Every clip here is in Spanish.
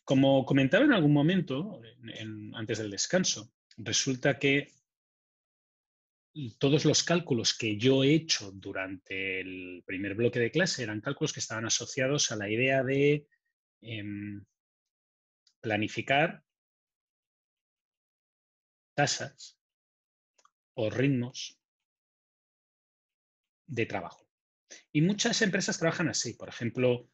Como comentaba en algún momento, antes del descanso, resulta que todos los cálculos que yo he hecho durante el primer bloque de clase eran cálculos que estaban asociados a la idea de planificar tasas o ritmos de trabajo. Y muchas empresas trabajan así. Por ejemplo,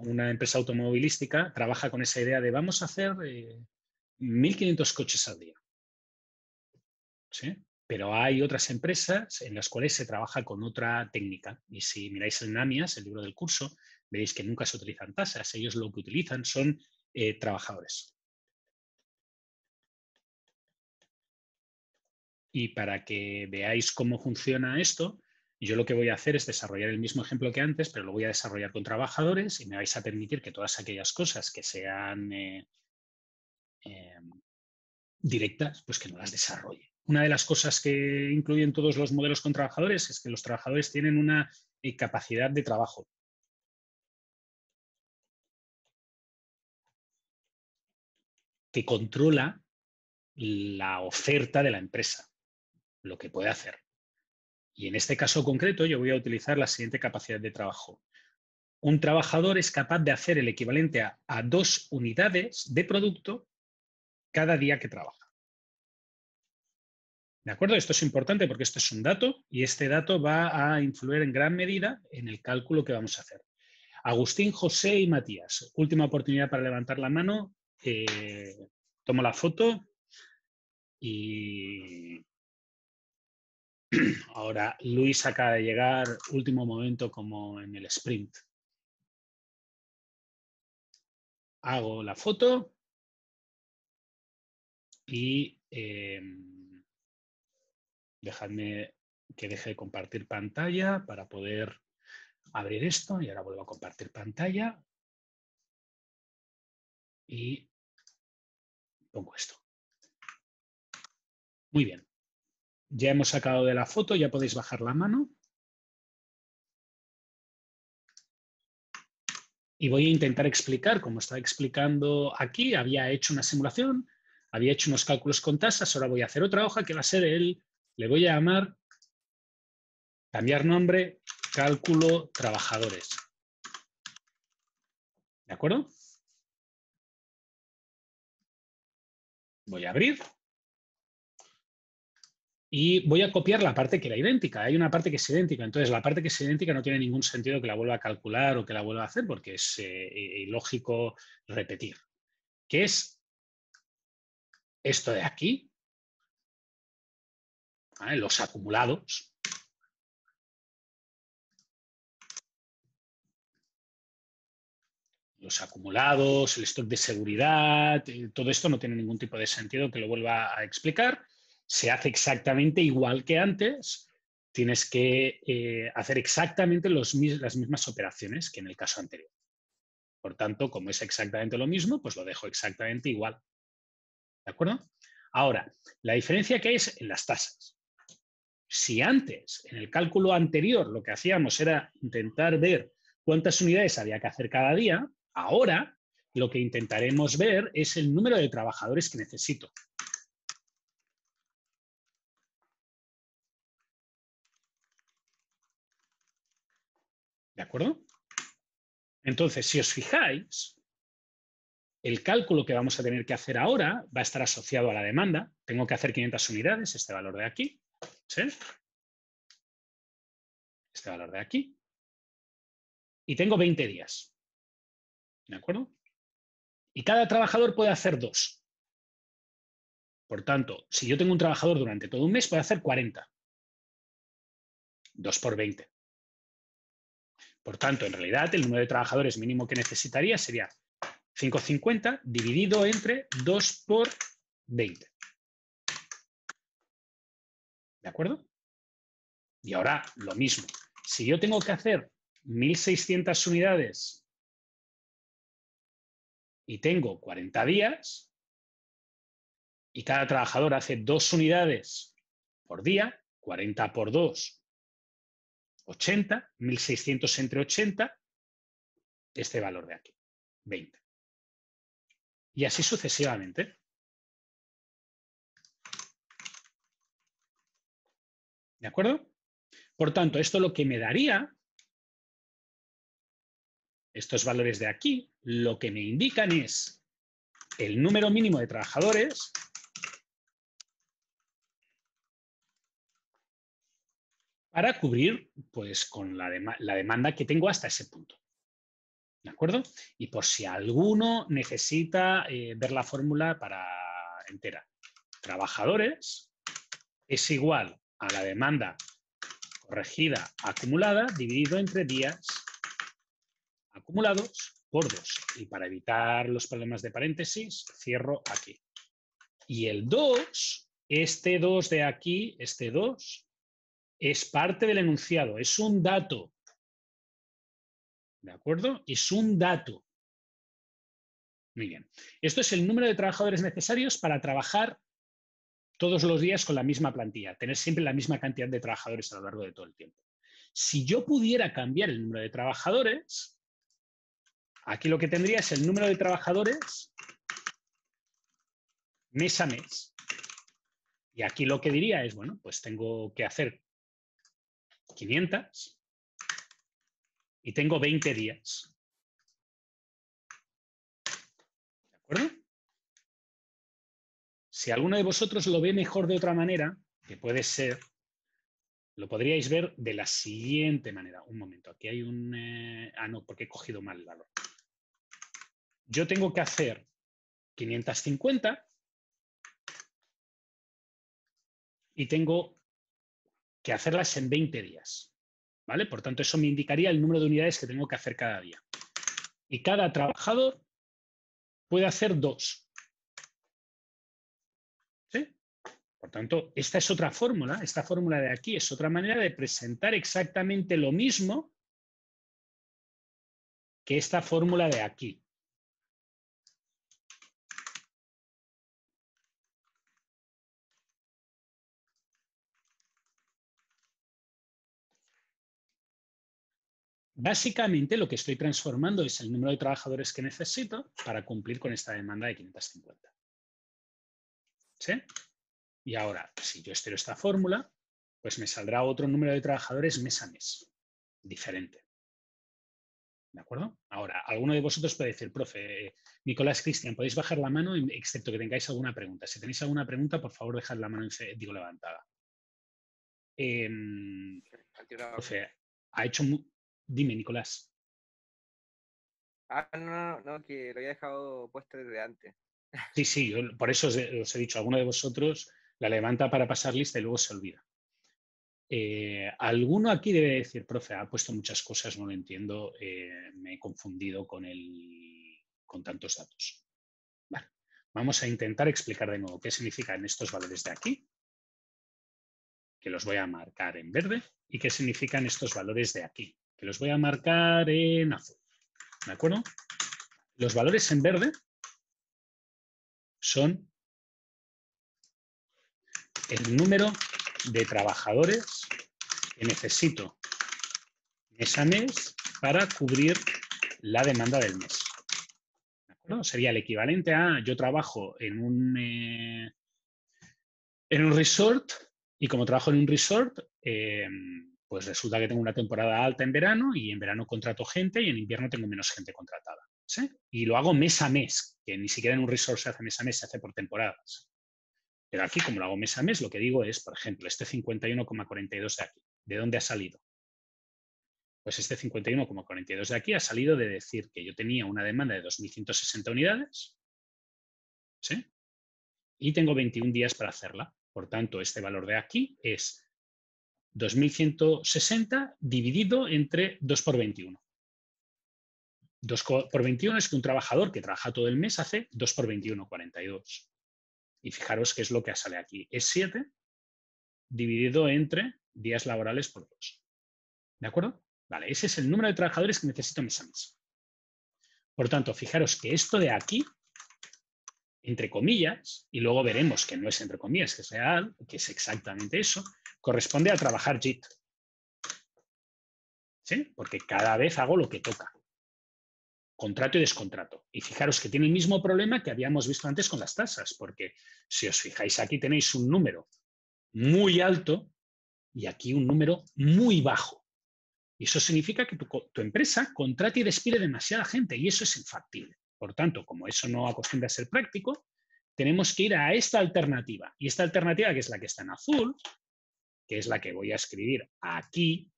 una empresa automovilística trabaja con esa idea de vamos a hacer 1.500 coches al día. ¿Sí? Pero hay otras empresas en las cuales se trabaja con otra técnica. Y si miráis en NAMIAS, el libro del curso, veréis que nunca se utilizan tasas. Ellos lo que utilizan son trabajadores. Y para que veáis cómo funciona esto, yo lo que voy a hacer es desarrollar el mismo ejemplo que antes, pero lo voy a desarrollar con trabajadores y me vais a permitir que todas aquellas cosas que sean directas, pues que no las desarrolle. Una de las cosas que incluyen todos los modelos con trabajadores es que los trabajadores tienen una capacidad de trabajo. Que controla la oferta de la empresa, lo que puede hacer. Y en este caso concreto yo voy a utilizar la siguiente capacidad de trabajo. Un trabajador es capaz de hacer el equivalente a 2 unidades de producto cada día que trabaja. ¿De acuerdo? Esto es importante porque esto es un dato y este dato va a influir en gran medida en el cálculo que vamos a hacer. Agustín, José y Matías. Última oportunidad para levantar la mano. Tomo la foto y ahora Luis acaba de llegar, último momento como en el sprint. Hago la foto y dejadme que deje de compartir pantalla para poder abrir esto y ahora vuelvo a compartir pantalla y pongo esto. Muy bien. Ya hemos sacado de la foto, ya podéis bajar la mano. Y voy a intentar explicar, como estaba explicando aquí, había hecho una simulación, había hecho unos cálculos con tasas, ahora voy a hacer otra hoja que va a ser le voy a llamar, cambiar nombre, cálculo trabajadores. ¿De acuerdo? Voy a abrir. Y voy a copiar la parte que era idéntica. Hay una parte que es idéntica. Entonces, la parte que es idéntica no tiene ningún sentido que la vuelva a calcular o que la vuelva a hacer porque es ilógico repetir. ¿Qué es esto de aquí? Los acumulados. Los acumulados, el stock de seguridad, todo esto no tiene ningún tipo de sentido que lo vuelva a explicar. Se hace exactamente igual que antes. Tienes que hacer exactamente las mismas operaciones que en el caso anterior. Por tanto, como es exactamente lo mismo, pues lo dejo exactamente igual. ¿De acuerdo? Ahora, la diferencia que hay es en las tasas. Si antes, en el cálculo anterior, lo que hacíamos era intentar ver cuántas unidades había que hacer cada día, ahora lo que intentaremos ver es el número de trabajadores que necesito. ¿De acuerdo? Entonces, si os fijáis, el cálculo que vamos a tener que hacer ahora va a estar asociado a la demanda. Tengo que hacer 500 unidades, este valor de aquí. ¿Sí? Este valor de aquí. Y tengo 20 días. ¿De acuerdo? Y cada trabajador puede hacer 2. Por tanto, si yo tengo un trabajador durante todo un mes, puede hacer 40. 2 por 20. Por tanto, en realidad, el número de trabajadores mínimo que necesitaría sería 550 dividido entre 2 por 20. ¿De acuerdo? Y ahora, lo mismo. Si yo tengo que hacer 1.600 unidades y tengo 40 días, y cada trabajador hace 2 unidades por día, 40 por 2, 80, 1.600 entre 80, este valor de aquí, 20. Y así sucesivamente. ¿De acuerdo? Por tanto, esto lo que me daría, estos valores de aquí, lo que me indican es el número mínimo de trabajadores para cubrir pues, con la demanda que tengo hasta ese punto. ¿De acuerdo? Y por si alguno necesita ver la fórmula para entera. Trabajadores es igual a la demanda corregida acumulada dividido entre días acumulados por 2. Y para evitar los problemas de paréntesis, cierro aquí. Y el 2, este 2 de aquí, este 2, es parte del enunciado, es un dato. ¿De acuerdo? Es un dato. Muy bien. Esto es el número de trabajadores necesarios para trabajar todos los días con la misma plantilla, tener siempre la misma cantidad de trabajadores a lo largo de todo el tiempo. Si yo pudiera cambiar el número de trabajadores, aquí lo que tendría es el número de trabajadores mes a mes. Y aquí lo que diría es, bueno, pues tengo que hacer 500 y tengo 20 días. ¿De acuerdo? Si alguno de vosotros lo ve mejor de otra manera, que puede ser, lo podríais ver de la siguiente manera. Un momento, aquí hay un... no, porque he cogido mal el valor. Yo tengo que hacer 550 y tengo que hacerlas en 20 días. ¿Vale? Por tanto, eso me indicaría el número de unidades que tengo que hacer cada día. Y cada trabajador puede hacer 2. ¿Sí? Por tanto, esta es otra fórmula. Esta fórmula de aquí es otra manera de presentar exactamente lo mismo que esta fórmula de aquí. Básicamente lo que estoy transformando es el número de trabajadores que necesito para cumplir con esta demanda de 550. ¿Sí? Y ahora, si yo estiro esta fórmula, pues me saldrá otro número de trabajadores mes a mes, diferente. ¿De acuerdo? Ahora, alguno de vosotros puede decir, profe, Nicolás, Cristian, podéis bajar la mano excepto que tengáis alguna pregunta. Si tenéis alguna pregunta, por favor, dejad la mano levantada. Profe, ha hecho... Dime, Nicolás. No, que lo había dejado puesto desde antes. Sí, yo por eso os he dicho, alguno de vosotros la levanta para pasar lista y luego se olvida. Alguno aquí debe decir, profe, ha puesto muchas cosas, no lo entiendo, me he confundido con tantos datos. Vale. Vamos a intentar explicar de nuevo qué significan estos valores de aquí, que los voy a marcar en verde, y qué significan estos valores de aquí, que los voy a marcar en azul. ¿De acuerdo? Los valores en verde son el número de trabajadores que necesito mes a mes para cubrir la demanda del mes. ¿De acuerdo? Sería el equivalente a yo trabajo en un resort y como trabajo en un resort, pues resulta que tengo una temporada alta en verano y en verano contrato gente y en invierno tengo menos gente contratada. ¿Sí? Y lo hago mes a mes, que ni siquiera en un resort se hace mes a mes, se hace por temporadas. Pero aquí, como lo hago mes a mes, lo que digo es, por ejemplo, este 51,42 de aquí. ¿De dónde ha salido? Pues este 51,42 de aquí ha salido de decir que yo tenía una demanda de 2.160 unidades, ¿sí? Y tengo 21 días para hacerla. Por tanto, este valor de aquí es 2.160 dividido entre 2 por 21. 2 por 21 es que un trabajador que trabaja todo el mes hace 2 por 21, 42. Y fijaros qué es lo que sale aquí. Es 7 dividido entre días laborales por 2. ¿De acuerdo? Vale, ese es el número de trabajadores que necesito mes a mes. Por tanto, fijaros que esto de aquí, entre comillas, y luego veremos que no es entre comillas, que es real, que es exactamente eso, corresponde a trabajar JIT. ¿Sí? Porque cada vez hago lo que toca. contrato y descontrato. Y fijaros que tiene el mismo problema que habíamos visto antes con las tasas, porque si os fijáis aquí tenéis un número muy alto y aquí un número muy bajo. Y eso significa que tu empresa contrata y despide demasiada gente y eso es infactible. Por tanto, como eso no acostumbra a ser práctico, tenemos que ir a esta alternativa. Y esta alternativa, que es la que está en azul, que es la que voy a escribir aquí,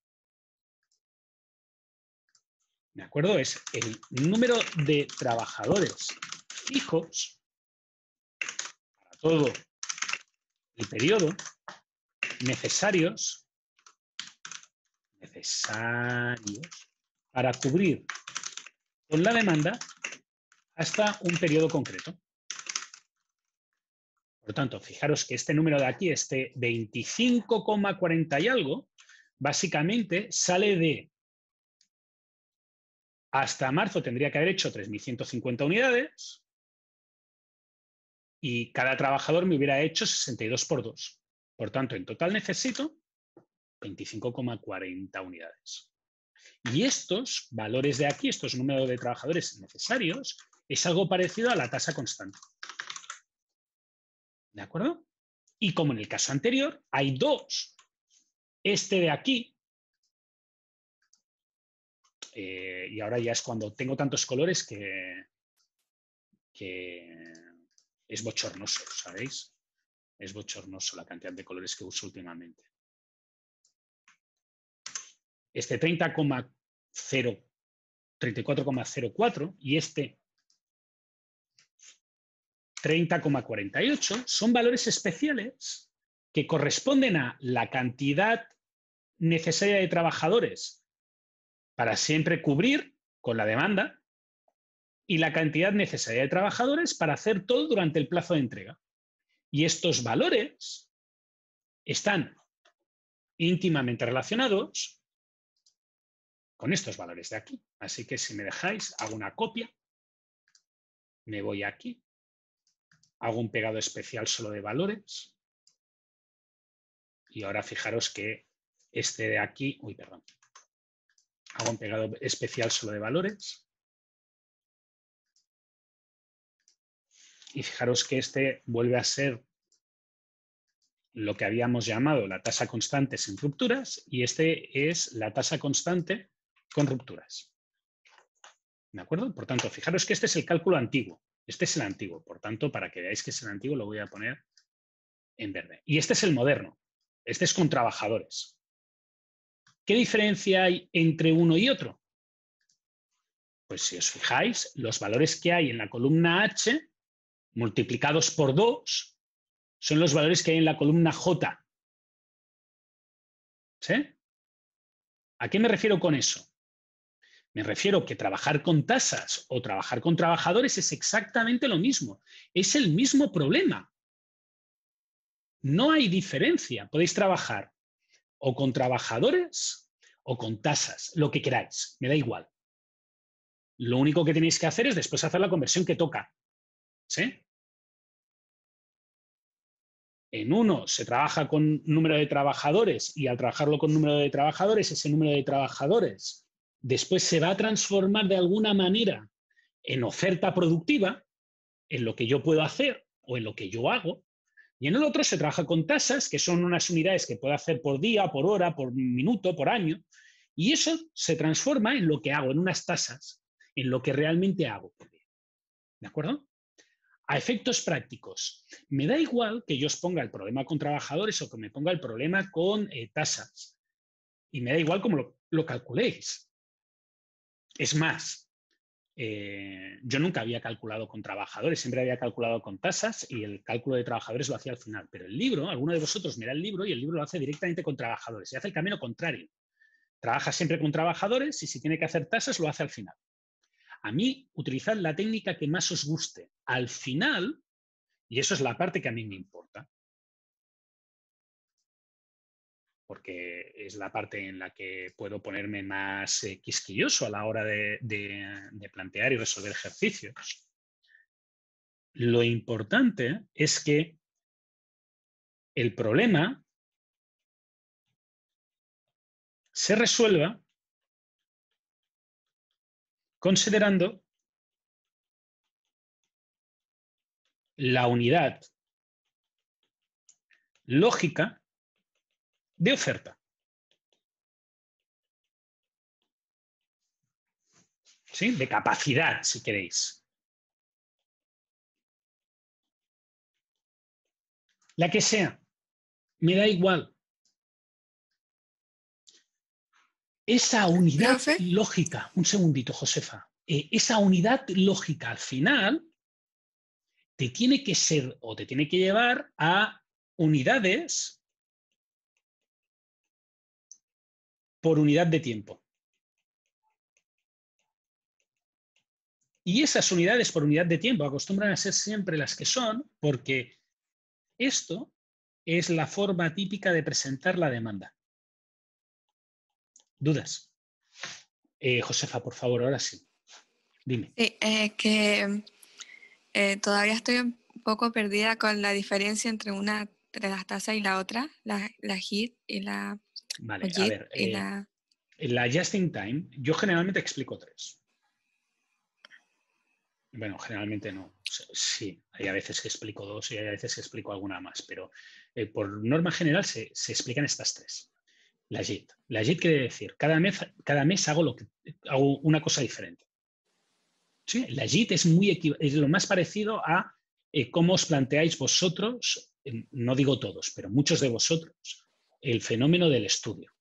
¿de acuerdo? Es el número de trabajadores fijos para todo el periodo necesarios para cubrir con la demanda hasta un periodo concreto. Por lo tanto, fijaros que este número de aquí, este 25,40 y algo, básicamente sale de hasta marzo tendría que haber hecho 3.150 unidades y cada trabajador me hubiera hecho 62 por 2. Por tanto, en total necesito 25,40 unidades. Y estos valores de aquí, estos números de trabajadores necesarios, es algo parecido a la tasa constante. ¿De acuerdo? Y como en el caso anterior, hay dos. Este de aquí, y ahora ya es cuando tengo tantos colores que es bochornoso, ¿sabéis? Es bochornoso la cantidad de colores que uso últimamente. Este 34,04 y este 30,48 son valores especiales que corresponden a la cantidad necesaria de trabajadores para siempre cubrir con la demanda y la cantidad necesaria de trabajadores para hacer todo durante el plazo de entrega. Y estos valores están íntimamente relacionados con estos valores de aquí. Así que si me dejáis, hago una copia, me voy aquí, hago un pegado especial solo de valores y ahora fijaros que este de aquí, hago un pegado especial solo de valores y fijaros que este vuelve a ser lo que habíamos llamado la tasa constante sin rupturas y este es la tasa constante con rupturas. ¿De acuerdo? Por tanto, fijaros que este es el cálculo antiguo. Este es el antiguo. Por tanto, para que veáis que es el antiguo, lo voy a poner en verde. Y este es el moderno. Este es con trabajadores. ¿Qué diferencia hay entre uno y otro? Pues si os fijáis, los valores que hay en la columna H multiplicados por 2 son los valores que hay en la columna J. ¿Sí? ¿A qué me refiero con eso? Me refiero que trabajar con tasas o trabajar con trabajadores es exactamente lo mismo. Es el mismo problema. No hay diferencia. Podéis trabajar o con trabajadores o con tasas, lo que queráis. Me da igual. Lo único que tenéis que hacer es después hacer la conversión que toca. ¿Sí? En uno se trabaja con número de trabajadores y al trabajarlo con número de trabajadores, ese número de trabajadores después se va a transformar de alguna manera en oferta productiva, en lo que yo puedo hacer o en lo que yo hago. Y en el otro se trabaja con tasas, que son unas unidades que puedo hacer por día, por hora, por minuto, por año. Y eso se transforma en lo que hago, en unas tasas, en lo que realmente hago por día. ¿De acuerdo? A efectos prácticos, me da igual que yo os ponga el problema con trabajadores o que me ponga el problema con tasas. Y me da igual cómo lo calculéis. Es más, yo nunca había calculado con trabajadores, siempre había calculado con tasas y el cálculo de trabajadores lo hacía al final. Pero el libro, alguno de vosotros mira el libro y el libro lo hace directamente con trabajadores y hace el camino contrario. Trabaja siempre con trabajadores y si tiene que hacer tasas lo hace al final. A mí, utilizad la técnica que más os guste. Al final, y eso es la parte que a mí me importa, porque es la parte en la que puedo ponerme más quisquilloso a la hora de plantear y resolver ejercicios. Lo importante es que el problema se resuelva considerando la unidad lógica de oferta. ¿Sí? De capacidad, si queréis. La que sea, me da igual. Esa unidad Profe, lógica, un segundito, Josefa, esa unidad lógica al final te tiene que ser o te tiene que llevar a unidades por unidad de tiempo. Y esas unidades por unidad de tiempo acostumbran a ser siempre las que son, porque esto es la forma típica de presentar la demanda. ¿Dudas? Josefa, por favor, ahora sí. Dime. sí, todavía estoy un poco perdida con la diferencia entre entre las tasas y la otra, la HIT y la Vale, a JIT ver, y la... en la Just in Time, yo generalmente explico tres. Bueno, generalmente no. Sí, hay a veces que explico dos y hay a veces que explico alguna más, pero por norma general se explican estas tres. La JIT. La JIT quiere decir, cada mes hago una cosa diferente. ¿Sí? La JIT es lo más parecido a cómo os planteáis vosotros, no digo todos, pero muchos de vosotros, el fenómeno del estudio.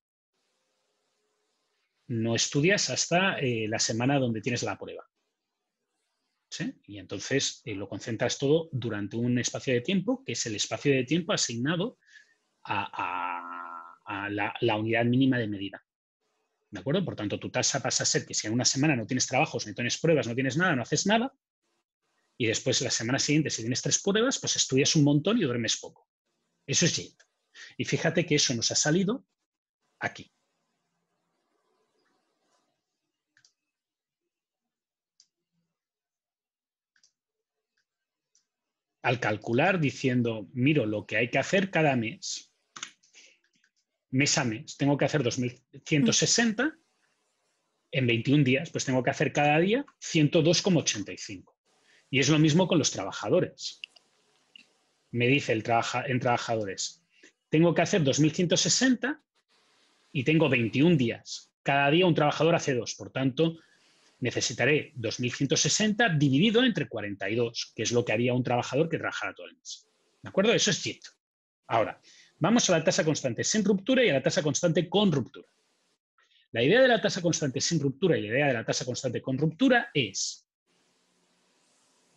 No estudias hasta la semana donde tienes la prueba. ¿Sí? Y entonces lo concentras todo durante un espacio de tiempo, que es el espacio de tiempo asignado a la unidad mínima de medida. ¿De acuerdo? Por tanto, tu tasa pasa a ser que si en una semana no tienes trabajos, no tienes pruebas, no tienes nada, no haces nada, y después la semana siguiente, si tienes 3 pruebas, pues estudias un montón y duermes poco. Eso es JIT. Y fíjate que eso nos ha salido aquí. Al calcular diciendo, miro lo que hay que hacer cada mes a mes, tengo que hacer 2.160, en 21 días, pues tengo que hacer cada día 102,85. Y es lo mismo con los trabajadores. Me dice en trabajadores, tengo que hacer 2.160 y tengo 21 días. Cada día un trabajador hace 2, por tanto, necesitaré 2.160 dividido entre 42, que es lo que haría un trabajador que trabajara todo el mes. ¿De acuerdo? Eso es JIT. Ahora, vamos a la tasa constante sin ruptura y a la tasa constante con ruptura. La idea de la tasa constante sin ruptura y la idea de la tasa constante con ruptura es,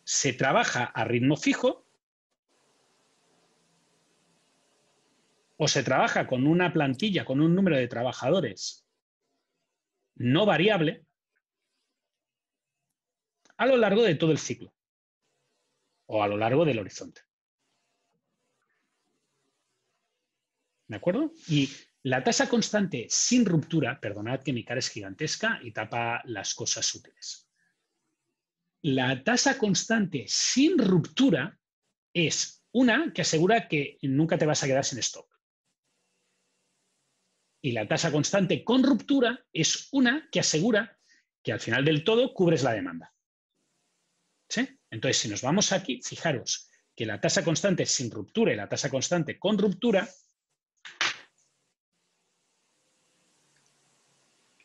se trabaja a ritmo fijo o se trabaja con una plantilla, con un número de trabajadores no variable a lo largo de todo el ciclo o a lo largo del horizonte. ¿De acuerdo? Y la tasa constante sin ruptura, perdonad que mi cara es gigantesca y tapa las cosas útiles. La tasa constante sin ruptura es una que asegura que nunca te vas a quedar sin stock. Y la tasa constante con ruptura es una que asegura que al final del todo cubres la demanda. ¿Sí? Entonces, si nos vamos aquí, fijaros que la tasa constante sin ruptura y la tasa constante con ruptura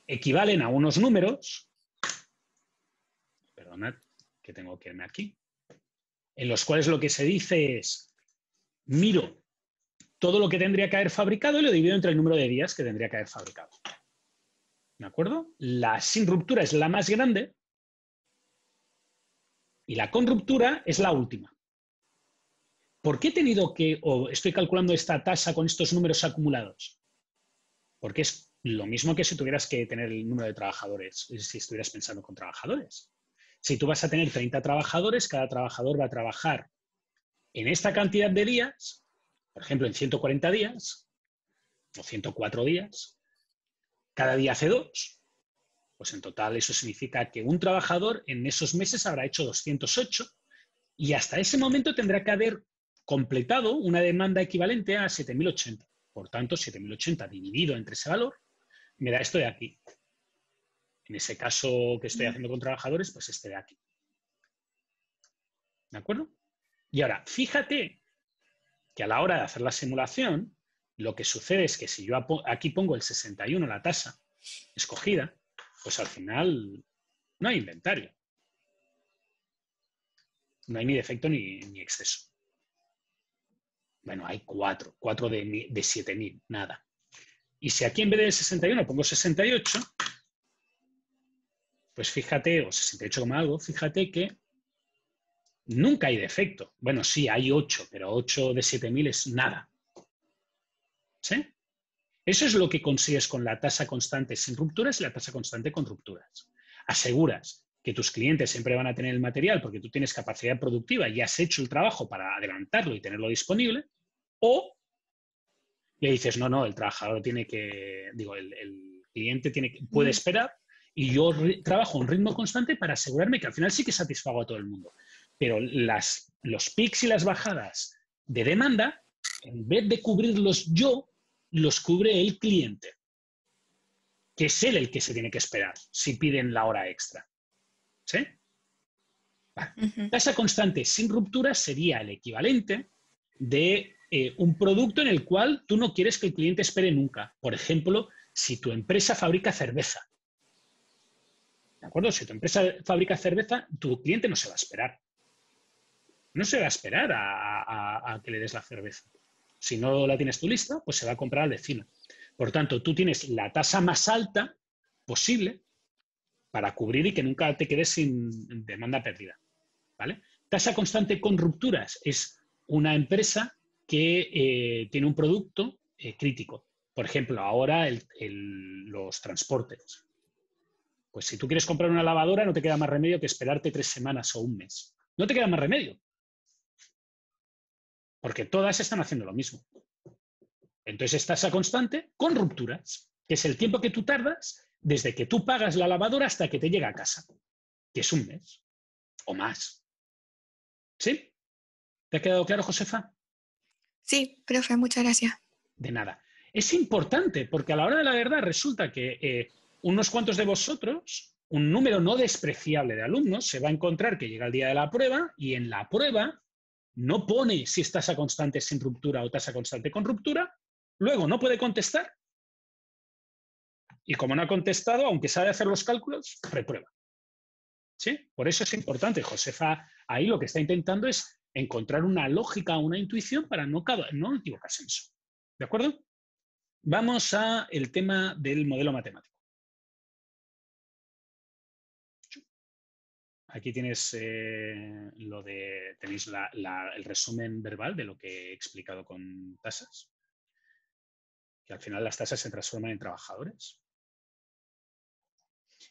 equivalen a unos números, perdonad que tengo que irme aquí, en los cuales lo que se dice es, miro todo lo que tendría que haber fabricado y lo divido entre el número de días que tendría que haber fabricado. ¿De acuerdo? La sin ruptura es la más grande y la con ruptura es la última. ¿Por qué he tenido que, o estoy calculando esta tasa con estos números acumulados? Porque es lo mismo que si tuvieras que tener el número de trabajadores, si estuvieras pensando con trabajadores. Si tú vas a tener 30 trabajadores, cada trabajador va a trabajar en esta cantidad de días, por ejemplo, en 140 días o 104 días, cada día hace 2, pues en total eso significa que un trabajador en esos meses habrá hecho 208 y hasta ese momento tendrá que haber completado una demanda equivalente a 7.080. Por tanto, 7.080 dividido entre ese valor me da esto de aquí. En ese caso que estoy haciendo con trabajadores, pues este de aquí. ¿De acuerdo? Y ahora, fíjate que a la hora de hacer la simulación, lo que sucede es que si yo aquí pongo el 61, la tasa escogida, pues al final no hay inventario. No hay ni defecto ni exceso. Bueno, hay 4 de 7.000, nada. Y si aquí en vez de 61 pongo 68, pues fíjate, o 68, algo, fíjate que nunca hay defecto. Bueno, sí, hay 8, pero 8 de 7.000 es nada. ¿Sí? Eso es lo que consigues con la tasa constante sin rupturas y la tasa constante con rupturas. Aseguras que tus clientes siempre van a tener el material porque tú tienes capacidad productiva y has hecho el trabajo para adelantarlo y tenerlo disponible, o le dices, no, el trabajador tiene que, digo, el cliente puede esperar y yo trabajo a un ritmo constante para asegurarme que al final sí que satisfago a todo el mundo. Pero los pics y las bajadas de demanda, en vez de cubrirlos yo, los cubre el cliente, que es él el que se tiene que esperar si piden la hora extra. ¿Sí? Vale. Tasa constante sin rupturas sería el equivalente de un producto en el cual tú no quieres que el cliente espere nunca. Por ejemplo, si tu empresa fabrica cerveza. ¿De acuerdo? Si tu empresa fabrica cerveza, tu cliente no se va a esperar. No se va a esperar a que le des la cerveza. Si no la tienes tú lista, pues se va a comprar al vecino. Por tanto, tú tienes la tasa más alta posible para cubrir y que nunca te quedes sin demanda perdida. ¿Vale? Tasa constante con rupturas es una empresa que tiene un producto crítico. Por ejemplo, ahora los transportes. Pues si tú quieres comprar una lavadora, no te queda más remedio que esperarte 3 semanas o un mes. No te queda más remedio. Porque todas están haciendo lo mismo. Entonces es tasa constante con rupturas, que es el tiempo que tú tardas desde que tú pagas la lavadora hasta que te llega a casa, que es un mes o más. ¿Sí? ¿Te ha quedado claro, Josefa? Sí, profe, muchas gracias. De nada. Es importante porque a la hora de la verdad resulta que unos cuantos de vosotros, un número no despreciable de alumnos, se va a encontrar que llega el día de la prueba y en la prueba no pone si es tasa constante sin ruptura o tasa constante con ruptura, luego no puede contestar y como no ha contestado, aunque sabe hacer los cálculos, reprueba. ¿Sí? Por eso es importante. Josefa ahí lo que está intentando es encontrar una lógica, una intuición para no equivocarse en eso. ¿De acuerdo? Vamos al tema del modelo matemático. Aquí tienes tenéis el resumen verbal de lo que he explicado con tasas. Que al final las tasas se transforman en trabajadores.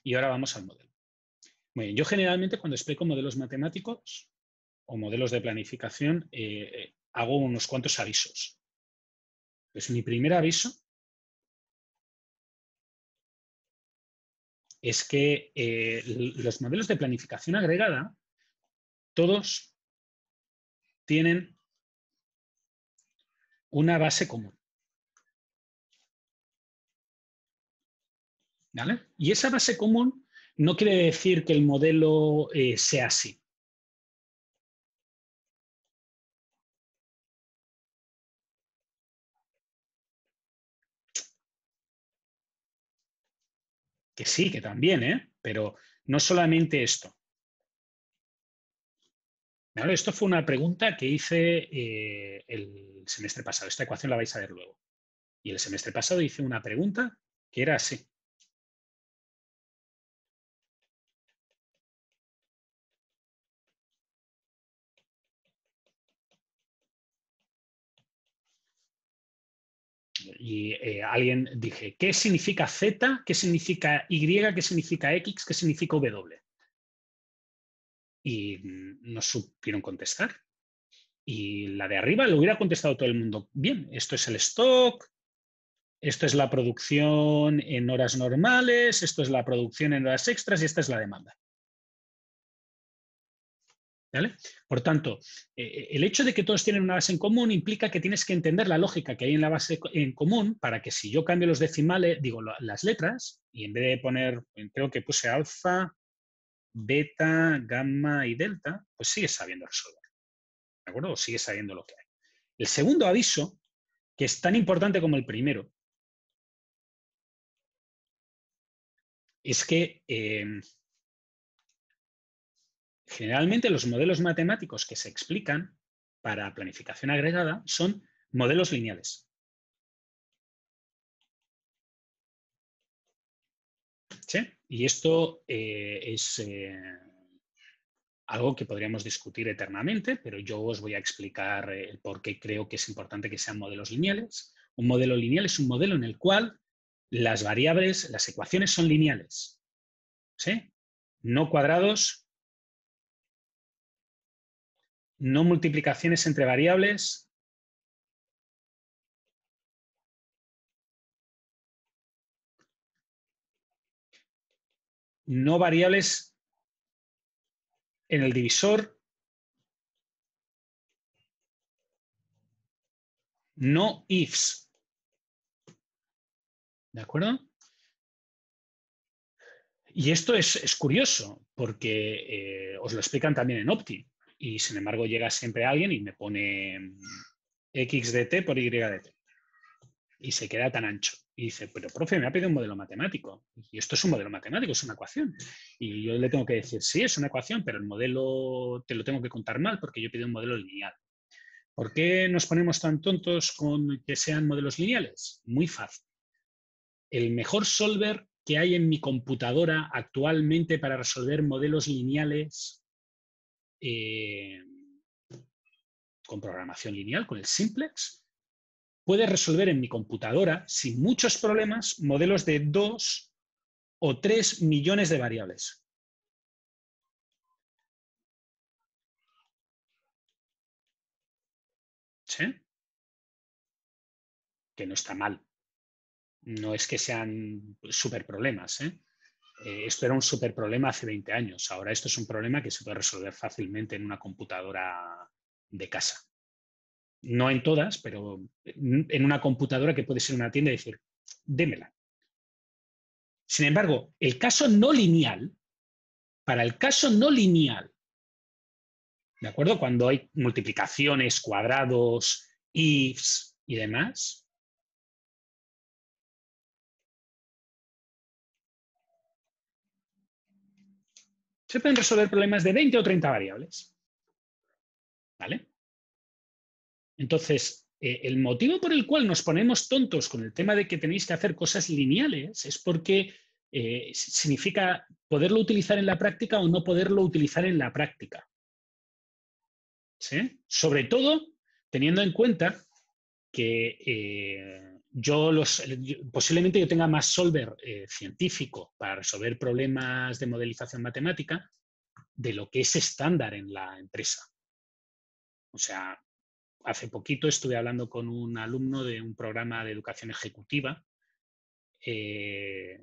Y ahora vamos al modelo. Muy bien, yo generalmente cuando explico modelos matemáticos o modelos de planificación hago unos cuantos avisos. Pues mi primer aviso es que los modelos de planificación agregada todos tienen una base común. ¿Vale? Y esa base común no quiere decir que el modelo sea así. Que sí, que también, pero no solamente esto. ¿Vale? Esto fue una pregunta que hice el semestre pasado. Esta ecuación la vais a ver luego. Y el semestre pasado hice una pregunta que era así. Y alguien dije, ¿qué significa Z? ¿Qué significa Y? ¿Qué significa X? ¿Qué significa W? Y no supieron contestar. Y la de arriba lo hubiera contestado todo el mundo. Bien, esto es el stock, esto es la producción en horas normales, esto es la producción en horas extras y esta es la demanda. ¿Vale? Por tanto, el hecho de que todos tienen una base en común implica que tienes que entender la lógica que hay en la base en común para que si yo cambio los decimales, digo las letras, y en vez de poner, creo que puse alfa, beta, gamma y delta, pues sigues sabiendo resolver. ¿De acuerdo? O sigues sabiendo lo que hay. El segundo aviso, que es tan importante como el primero, es que generalmente los modelos matemáticos que se explican para planificación agregada son modelos lineales. ¿Sí? Y esto es algo que podríamos discutir eternamente, pero yo os voy a explicar el por qué creo que es importante que sean modelos lineales. Un modelo lineal es un modelo en el cual las variables, las ecuaciones son lineales. ¿Sí? No cuadrados, no multiplicaciones entre variables, no variables en el divisor, no ifs. ¿De acuerdo? Y esto es curioso, porque os lo explican también en Opti. Y sin embargo llega siempre alguien y me pone x de t por y de t. Y se queda tan ancho. Y dice, pero profe, me ha pedido un modelo matemático. Y esto es un modelo matemático, es una ecuación. Y yo le tengo que decir, sí, es una ecuación, pero el modelo te lo tengo que contar mal porque yo pido un modelo lineal. ¿Por qué nos ponemos tan tontos con que sean modelos lineales? Muy fácil. El mejor solver que hay en mi computadora actualmente para resolver modelos lineales con programación lineal, con el simplex, puede resolver en mi computadora sin muchos problemas modelos de 2 o 3 millones de variables. ¿Sí? Que no está mal. No es que sean súper problemas. Esto era un súper problema hace 20 años. Ahora esto es un problema que se puede resolver fácilmente en una computadora de casa. No en todas, pero en una computadora que puede ser una tienda y decir, démela. Sin embargo, el caso no lineal, para el caso no lineal, ¿de acuerdo? Cuando hay multiplicaciones, cuadrados, ifs y demás, se pueden resolver problemas de 20 o 30 variables. ¿Vale? Entonces, el motivo por el cual nos ponemos tontos con el tema de que tenéis que hacer cosas lineales es porque significa poderlo utilizar en la práctica o no poderlo utilizar en la práctica. ¿Sí? Sobre todo teniendo en cuenta que posiblemente yo tenga más solver científico para resolver problemas de modelización matemática de lo que es estándar en la empresa. O sea, hace poquito estuve hablando con un alumno de un programa de educación ejecutiva de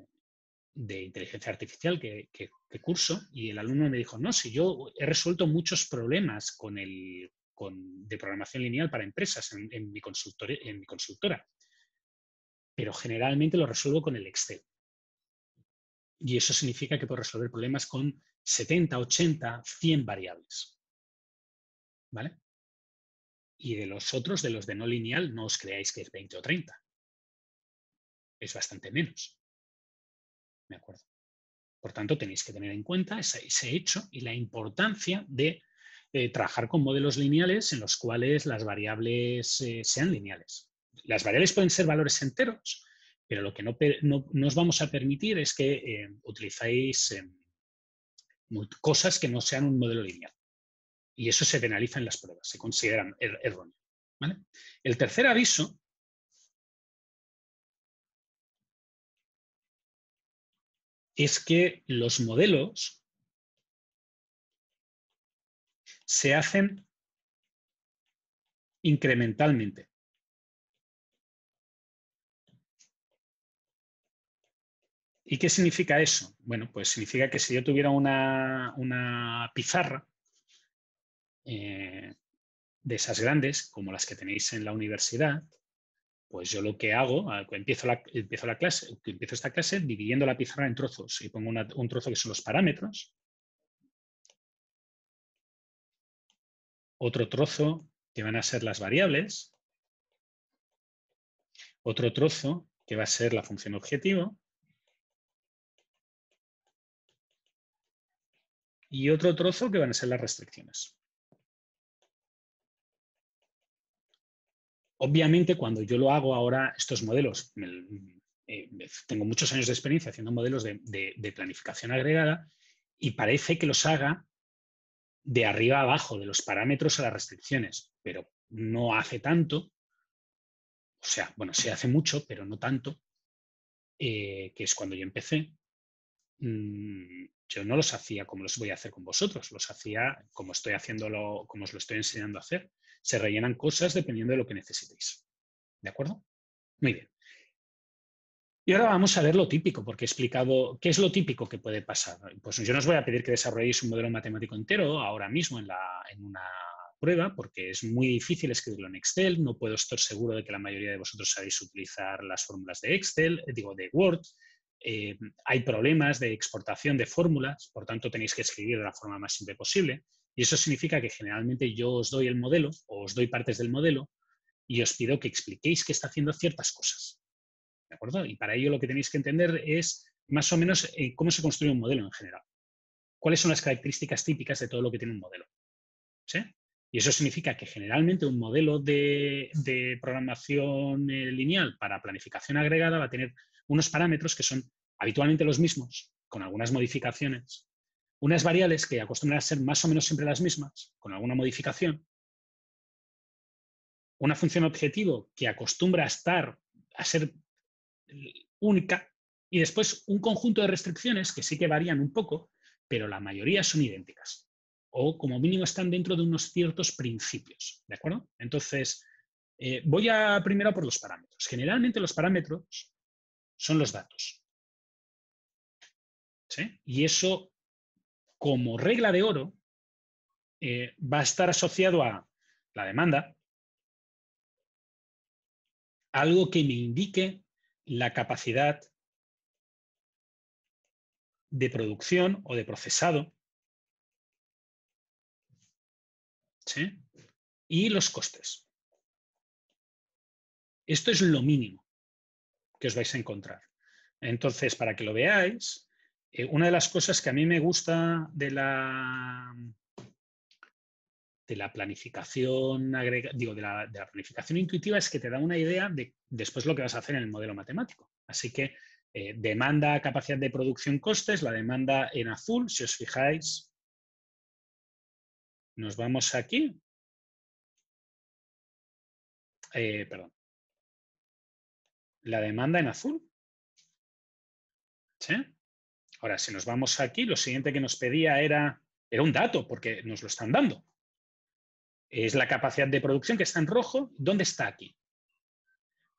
inteligencia artificial que curso, y el alumno me dijo, no, si yo he resuelto muchos problemas de programación lineal para empresas en mi consultora, pero generalmente lo resuelvo con el Excel. Y eso significa que puedo resolver problemas con 70, 80, 100 variables. ¿Vale? Y de los otros, de los de no lineal, no os creáis que es 20 o 30. Es bastante menos. ¿De acuerdo? Por tanto, tenéis que tener en cuenta ese hecho y la importancia de trabajar con modelos lineales en los cuales las variables sean lineales. Las variables pueden ser valores enteros, pero lo que no os vamos a permitir es que utilicéis cosas que no sean un modelo lineal. Y eso se penaliza en las pruebas, se consideran erróneos. ¿Vale? El tercer aviso es que los modelos se hacen incrementalmente. ¿Y qué significa eso? Bueno, pues significa que si yo tuviera una pizarra de esas grandes, como las que tenéis en la universidad, pues yo lo que hago, empiezo esta clase dividiendo la pizarra en trozos y pongo un trozo que son los parámetros. otro trozo que van a ser las variables, otro trozo que va a ser la función objetivo y otro trozo que van a ser las restricciones. Obviamente, cuando yo lo hago ahora, estos modelos, tengo muchos años de experiencia haciendo modelos de planificación agregada y parece que los haga de arriba a abajo, de los parámetros a las restricciones, pero no hace tanto, o sea, bueno, se hace mucho, pero no tanto, que es cuando yo empecé. Yo no los hacía como los voy a hacer con vosotros, los hacía como estoy haciéndolo, como os lo estoy enseñando a hacer. Se rellenan cosas dependiendo de lo que necesitéis. ¿De acuerdo? Muy bien. Y ahora vamos a ver lo típico, porque he explicado qué es lo típico que puede pasar. Pues yo no os voy a pedir que desarrolléis un modelo matemático entero ahora mismo en una prueba, porque es muy difícil escribirlo en Excel. No puedo estar seguro de que la mayoría de vosotros sabéis utilizar las fórmulas de Excel, de Word. Hay problemas de exportación de fórmulas, por tanto tenéis que escribir de la forma más simple posible. Y eso significa que generalmente yo os doy el modelo o os doy partes del modelo y os pido que expliquéis que está haciendo ciertas cosas. ¿De acuerdo? Y para ello lo que tenéis que entender es más o menos cómo se construye un modelo en general. ¿Cuáles son las características típicas de todo lo que tiene un modelo? ¿Sí? Y eso significa que generalmente un modelo de programación lineal para planificación agregada va a tener unos parámetros que son habitualmente los mismos, con algunas modificaciones, unas variables que acostumbran a ser más o menos siempre las mismas, con alguna modificación, una función objetivo que acostumbra a ser única, y después un conjunto de restricciones que sí que varían un poco, pero la mayoría son idénticas. O como mínimo están dentro de unos ciertos principios. ¿De acuerdo? Entonces, voy primero por los parámetros. Generalmente los parámetros son los datos. ¿Sí? Y eso, como regla de oro, va a estar asociado a la demanda, algo que me indique la capacidad de producción o de procesado, ¿sí? Y los costes. Esto es lo mínimo que os vais a encontrar. Entonces, para que lo veáis, una de las cosas que a mí me gusta de la planificación de la planificación intuitiva es que te da una idea de después lo que vas a hacer en el modelo matemático. Así que demanda, capacidad de producción, costes, la demanda en azul, si os fijáis, nos vamos aquí. Perdón. La demanda en azul. ¿Sí? Ahora, si nos vamos aquí, lo siguiente que nos pedía era un dato, porque nos lo están dando. Es la capacidad de producción que está en rojo. ¿Dónde está aquí?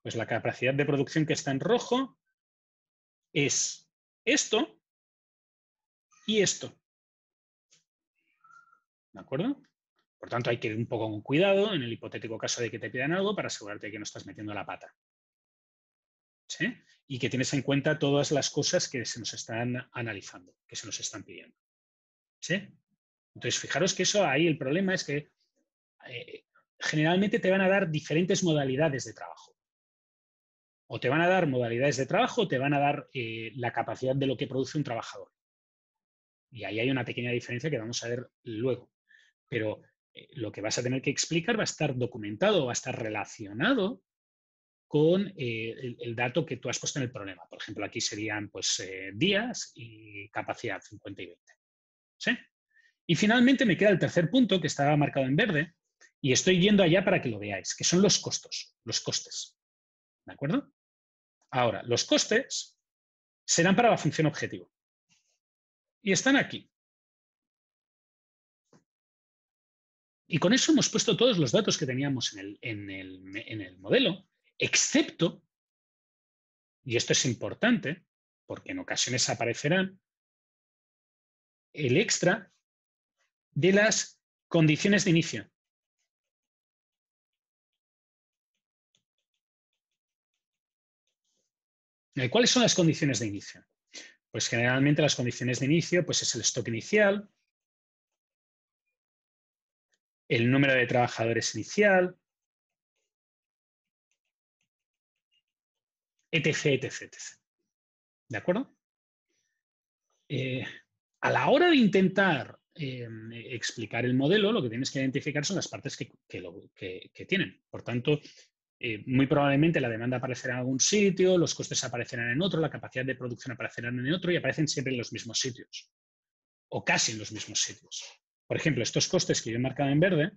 Pues la capacidad de producción que está en rojo es esto y esto. ¿De acuerdo? Por tanto, hay que ir un poco con cuidado en el hipotético caso de que te pidan algo para asegurarte de que no estás metiendo la pata. ¿Sí? Y que tienes en cuenta todas las cosas que se nos están analizando, que se nos están pidiendo. ¿Sí? Entonces, fijaros que eso ahí el problema es que generalmente te van a dar diferentes modalidades de trabajo. O te van a dar modalidades de trabajo o te van a dar la capacidad de lo que produce un trabajador. Y ahí hay una pequeña diferencia que vamos a ver luego. Pero lo que vas a tener que explicar va a estar documentado, va a estar relacionado con el dato que tú has puesto en el problema. Por ejemplo, aquí serían pues, días y capacidad 50 y 20. ¿Sí? Y finalmente me queda el tercer punto que estaba marcado en verde y estoy yendo allá para que lo veáis, que son los costos, los costes. ¿De acuerdo? Ahora, los costes serán para la función objetivo. Y están aquí. Y con eso hemos puesto todos los datos que teníamos en el modelo, excepto, y esto es importante, porque en ocasiones aparecerán, el extra de las condiciones de inicio. ¿Cuáles son las condiciones de inicio? Pues generalmente las condiciones de inicio pues es el stock inicial, el número de trabajadores inicial, etc, etc, etc. ¿De acuerdo? A la hora de intentar explicar el modelo, lo que tienes que identificar son las partes que tienen. Por tanto, muy probablemente la demanda aparecerá en algún sitio, los costes aparecerán en otro, la capacidad de producción aparecerá en otro y aparecen siempre en los mismos sitios. O casi en los mismos sitios. Por ejemplo, estos costes que yo he marcado en verde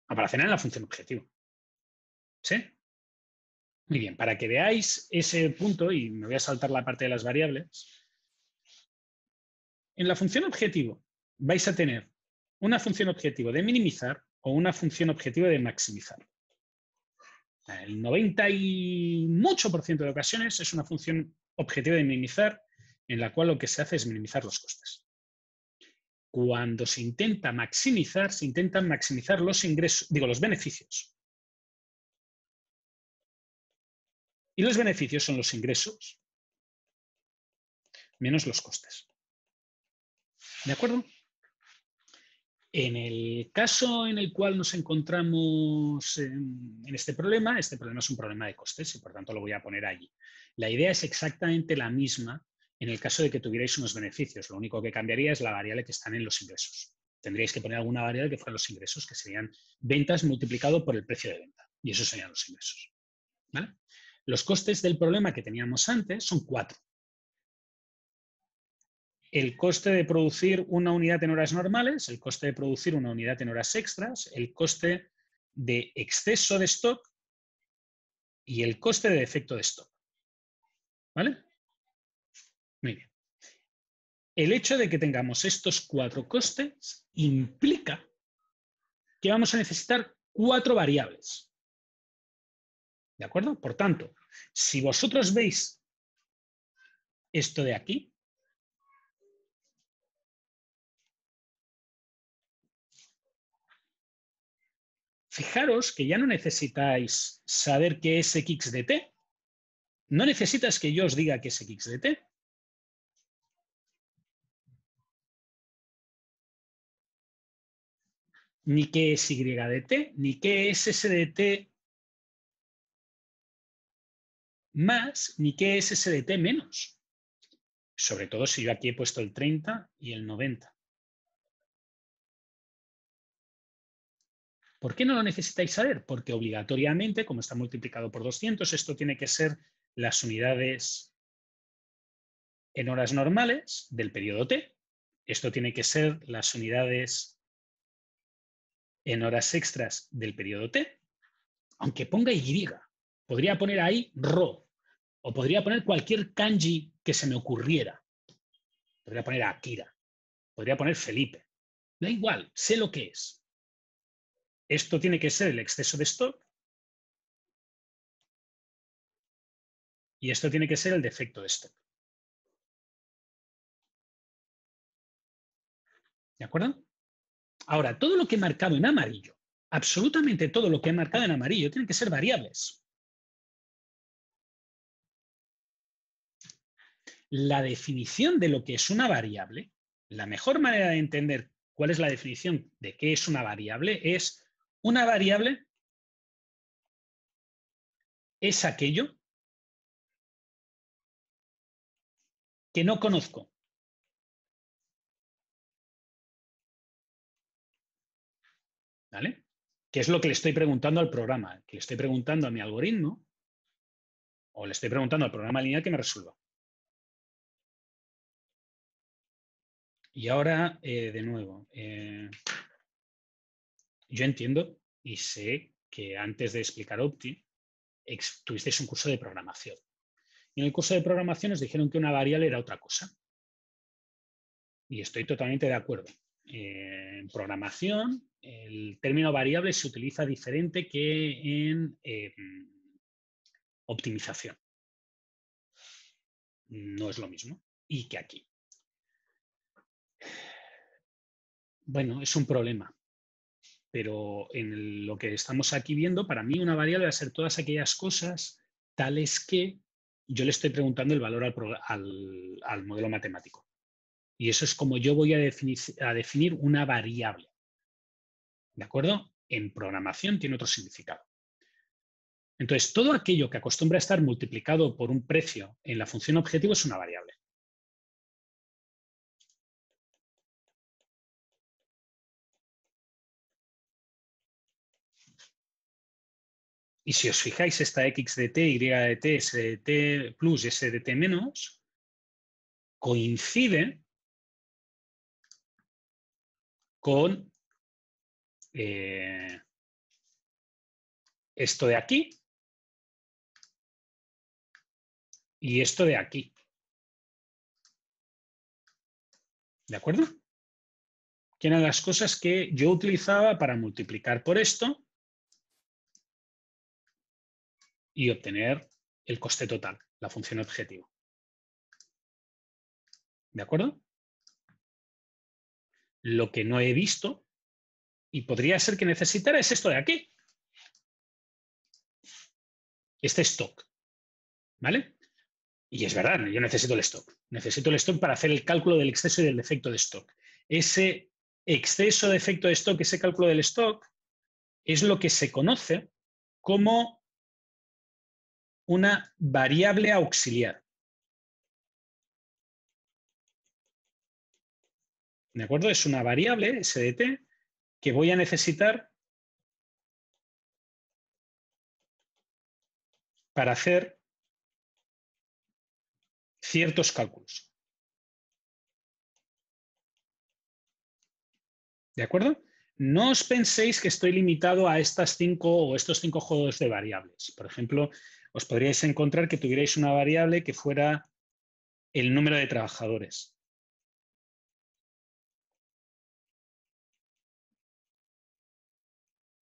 aparecerán en la función objetivo. ¿Sí? Muy bien, para que veáis ese punto, y me voy a saltar la parte de las variables, en la función objetivo vais a tener una función objetivo de minimizar o una función objetivo de maximizar. El 90 y mucho por ciento de ocasiones es una función objetiva de minimizar en la cual lo que se hace es minimizar los costes. Cuando se intenta maximizar, se intentan maximizar los ingresos, los beneficios. Y los beneficios son los ingresos menos los costes. ¿De acuerdo? En el caso en el cual nos encontramos en este problema es un problema de costes y por tanto lo voy a poner allí. La idea es exactamente la misma en el caso de que tuvierais unos beneficios. Lo único que cambiaría es la variable que están en los ingresos. Tendríais que poner alguna variable que fueran los ingresos, que serían ventas multiplicado por el precio de venta. Y esos serían los ingresos. ¿Vale? Los costes del problema que teníamos antes son 4. El coste de producir una unidad en horas normales, el coste de producir una unidad en horas extras, el coste de exceso de stock y el coste de defecto de stock. ¿Vale? Muy bien. El hecho de que tengamos estos 4 costes implica que vamos a necesitar 4 variables. ¿De acuerdo? Por tanto, si vosotros veis esto de aquí, fijaros que ya no necesitáis saber qué es x de t. No necesitas que yo os diga qué es x de t. Ni qué es y de t, ni qué es s de t más, ni qué es s de t menos. Sobre todo si yo aquí he puesto el 30 y el 90. ¿Por qué no lo necesitáis saber? Porque obligatoriamente, como está multiplicado por 200, esto tiene que ser las unidades en horas normales del periodo t. Esto tiene que ser las unidades en horas extras del periodo t. Aunque ponga y, podría poner ahí rho, o podría poner cualquier kanji que se me ocurriera. Podría poner Akira, podría poner Felipe. Da igual, sé lo que es. Esto tiene que ser el exceso de stock y esto tiene que ser el defecto de stock. ¿De acuerdo? Ahora, todo lo que he marcado en amarillo, absolutamente todo lo que he marcado en amarillo, tiene que ser variables. La definición de lo que es una variable, la mejor manera de entender cuál es la definición de qué es una variable es una variable es aquello que no conozco. ¿Vale? ¿Qué es lo que le estoy preguntando al programa? Que le estoy preguntando a mi algoritmo o le estoy preguntando al programa lineal que me resuelva. Y ahora, de nuevo, yo entiendo y sé que antes de explicar Opti, tuvisteis un curso de programación. Y en el curso de programación os dijeron que una variable era otra cosa. Y estoy totalmente de acuerdo. En programación, el término variable se utiliza diferente que en optimización. No es lo mismo. Y que aquí. Bueno, es un problema. Pero en lo que estamos aquí viendo, para mí una variable va a ser todas aquellas cosas tales que yo le estoy preguntando el valor al modelo matemático. Y eso es como yo voy a definir una variable. ¿De acuerdo? En programación tiene otro significado. Entonces, todo aquello que acostumbra a estar multiplicado por un precio en la función objetivo es una variable. Y si os fijáis, esta x de t, y de t, s de t plus y s de t menos coincide con esto de aquí y esto de aquí. ¿De acuerdo? Que eran las cosas que yo utilizaba para multiplicar por esto y obtener el coste total, la función objetivo. ¿De acuerdo? Lo que no he visto, y podría ser que necesitara, es esto de aquí. Este stock. ¿Vale? Y es verdad, yo necesito el stock. Necesito el stock para hacer el cálculo del exceso y del defecto de stock. Ese exceso de efecto de stock, ese cálculo del stock, es lo que se conoce como una variable auxiliar. ¿De acuerdo? Es una variable, SDT, que voy a necesitar para hacer ciertos cálculos. ¿De acuerdo? No os penséis que estoy limitado a estas 5 o estos 5 juegos de variables. Por ejemplo, os podríais encontrar que tuvierais una variable que fuera el número de trabajadores.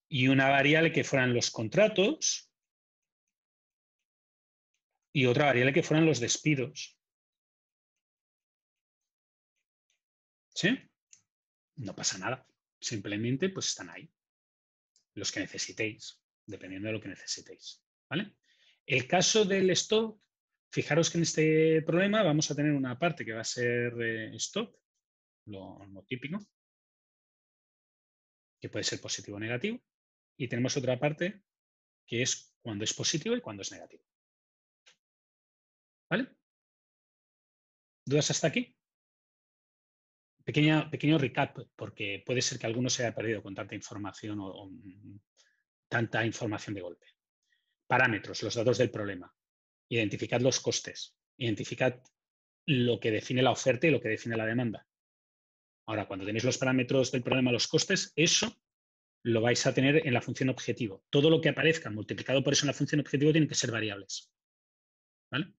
Y una variable que fueran los contratos y otra variable que fueran los despidos. ¿Sí? No pasa nada. Simplemente pues están ahí. Los que necesitéis, dependiendo de lo que necesitéis. ¿Vale? El caso del stock, fijaros que en este problema vamos a tener una parte que va a ser stock, lo típico, que puede ser positivo o negativo, y tenemos otra parte que es cuando es positivo y cuando es negativo. ¿Vale? ¿Dudas hasta aquí? Pequeño recap, porque puede ser que alguno se haya perdido con tanta información o tanta información de golpe. Parámetros, los datos del problema. Identificad los costes. Identificad lo que define la oferta y lo que define la demanda. Ahora, cuando tenéis los parámetros del problema, los costes, eso lo vais a tener en la función objetivo. Todo lo que aparezca multiplicado por eso en la función objetivo tiene que ser variables. ¿Vale?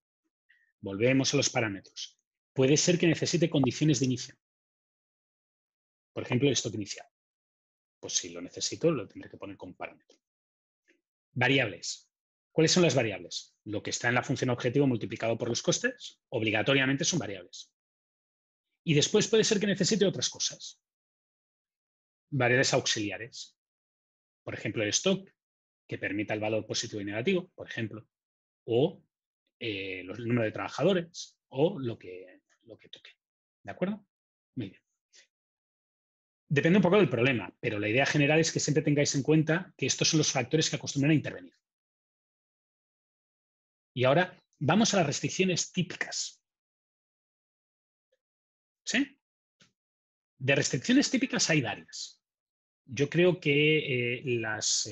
Volvemos a los parámetros. Puede ser que necesite condiciones de inicio. Por ejemplo, el stock inicial. Pues si lo necesito, lo tendré que poner como parámetro. Variables. ¿Cuáles son las variables? Lo que está en la función objetivo multiplicado por los costes, obligatoriamente son variables. Y después puede ser que necesite otras cosas. Variables auxiliares. Por ejemplo, el stock, que permita el valor positivo y negativo, por ejemplo. O el número de trabajadores, o lo que toque. ¿De acuerdo? Muy bien. Depende un poco del problema, pero la idea general es que siempre tengáis en cuenta que estos son los factores que acostumbran a intervenir. Y ahora vamos a las restricciones típicas. ¿Sí? De restricciones típicas hay varias. Yo creo que las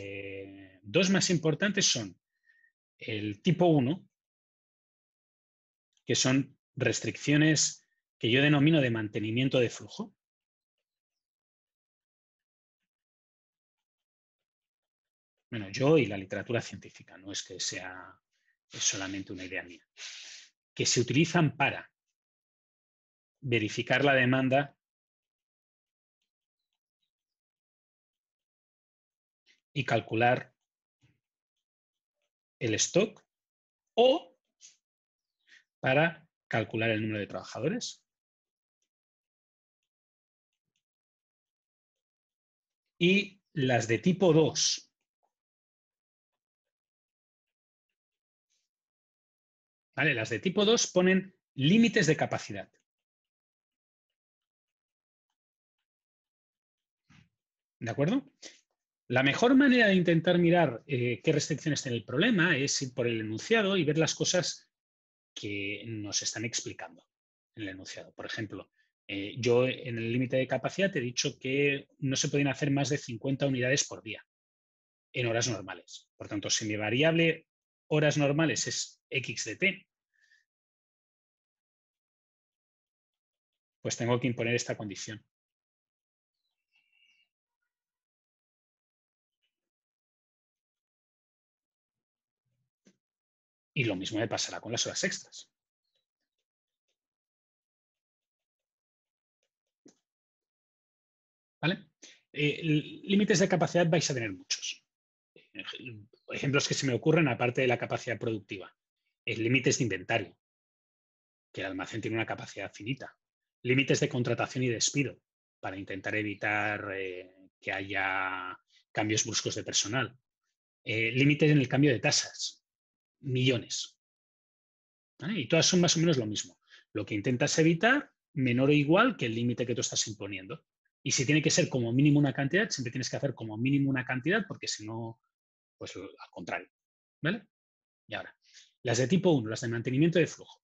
dos más importantes son el tipo 1, que son restricciones que yo denomino de mantenimiento de flujo. Bueno, yo y la literatura científica, no es que sea solamente una idea mía, que se utilizan para verificar la demanda y calcular el stock o para calcular el número de trabajadores. Y las de tipo 2. ¿Vale? Las de tipo 2 ponen límites de capacidad. ¿De acuerdo? La mejor manera de intentar mirar qué restricciones tiene el problema es ir por el enunciado y ver las cosas que nos están explicando en el enunciado. Por ejemplo, yo en el límite de capacidad te he dicho que no se pueden hacer más de 50 unidades por día en horas normales. Por tanto, si mi variable horas normales es x de t, pues tengo que imponer esta condición. Y lo mismo me pasará con las horas extras. ¿Vale? Límites de capacidad vais a tener muchos. Ejemplos que se me ocurren aparte de la capacidad productiva. Límites de inventario, que el almacén tiene una capacidad finita. Límites de contratación y despido, para intentar evitar que haya cambios bruscos de personal. Límites en el cambio de tasas, millones. ¿Vale? Y todas son más o menos lo mismo. Lo que intentas evitar, menor o igual que el límite que tú estás imponiendo. Y si tiene que ser como mínimo una cantidad, siempre tienes que hacer como mínimo una cantidad, porque si no, pues al contrario. ¿Vale? Y ahora, las de tipo 1, las de mantenimiento de flujo.